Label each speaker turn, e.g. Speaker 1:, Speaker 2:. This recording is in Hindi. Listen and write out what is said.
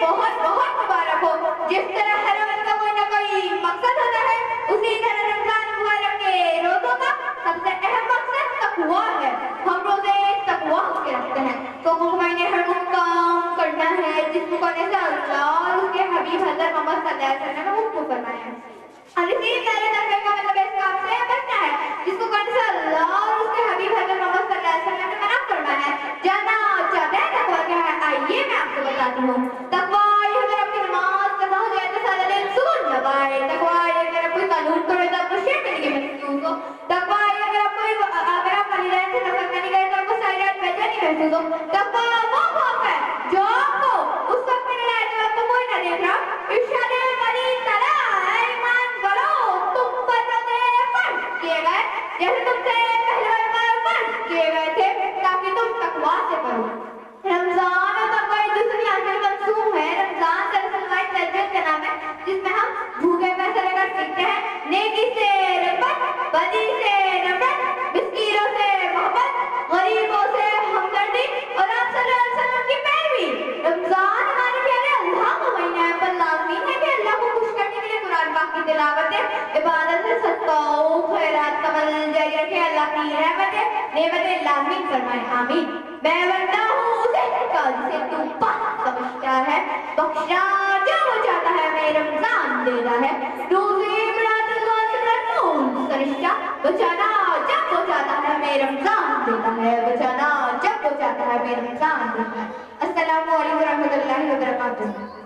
Speaker 1: बहुत बहुत मुबारक हो। जिस तरह हर अमल का कोई ना कोई मकसद होता है, उसी तरह रमजान मुबारक के रोजों का सबसे अहम मकसद तकवा है। हम रोजे तकवा के रखते हैं, तो हमें हर वो काम करना है जिसको करने से अल्लाह और उसके हबीब हज़रत मोहम्मद सल्लल्लाहु अलैहि वसल्लम ने हुक्म फरमाया है। और इसी तरह तकवे का मतलब इस काम से बचना है जिसको करने से अल्लाह और उसके हबीब हज़रत मोहम्मद सल्लल्लाहु अलैहि वसल्लम ने मना फरमाया है। जानना चाहते हैं तकवा क्या है? आइए मैं आपको बताती हूँ। तकवा ये अगर आपकी नमाज कज़ा हो जाए तो सारा दिन सुकून न पाए। तकवा ये अगर आप कोई कानून तोड़े तो आपको शेर मिलेगी महसूस हो। तकवा ये अगर आप वालिदैन से नफरत नहीं करें तो आपको सारी रात बेचैनी महसूस हो। तकवा वो खौफ है जो आपको उस वक्त में मिला है जब आपको कोई ना देख रहा। इरशाद बरी तला ईमान वालो, तुम पर रोज़े फर्ज किए गए जैसे तुमसे पहले फर्ज किए गए थे ताकि तुम तकवा से करो। रमजान और तकवा एक दूसरे की आंखें मंसूब है। रमजान दरअसल वाइट लज्जत का नाम है जिसमें हम भूखे पैसे लेकर सीखते हैं नेकी से रग़बत, बदी से नफरत, मिस्कीनों से मोहब्बत, गरीबों से हमदर्दी और आप सल्लल्लाहु अलैहि वसल्लम की पैरवी। रमजान हमारे प्यारे अल्लाह का महीना है, पर लाज़मी है कि अल्लाह को खुश करने के लिए कुरान पाक की तिलावत, इबादत, सदका, खैरात का अमल जारी रखें। अल्लाह की नेमतें लाज़मी फरमाए, आमीन। मैं बंदा हूँ उसे जिसे तू पाक समझता है, बख्शा जो वो चाहता है, मैं रमजान देता है। रोज़े सरिश्ता बचाना जब वो चाहता है, मैं रमजान देता है। बचाना जब वो चाहता है, मैं रमजान देता है। अस्सलामु अलैकुम व रहमतुल्लाहि व बरकातुहू।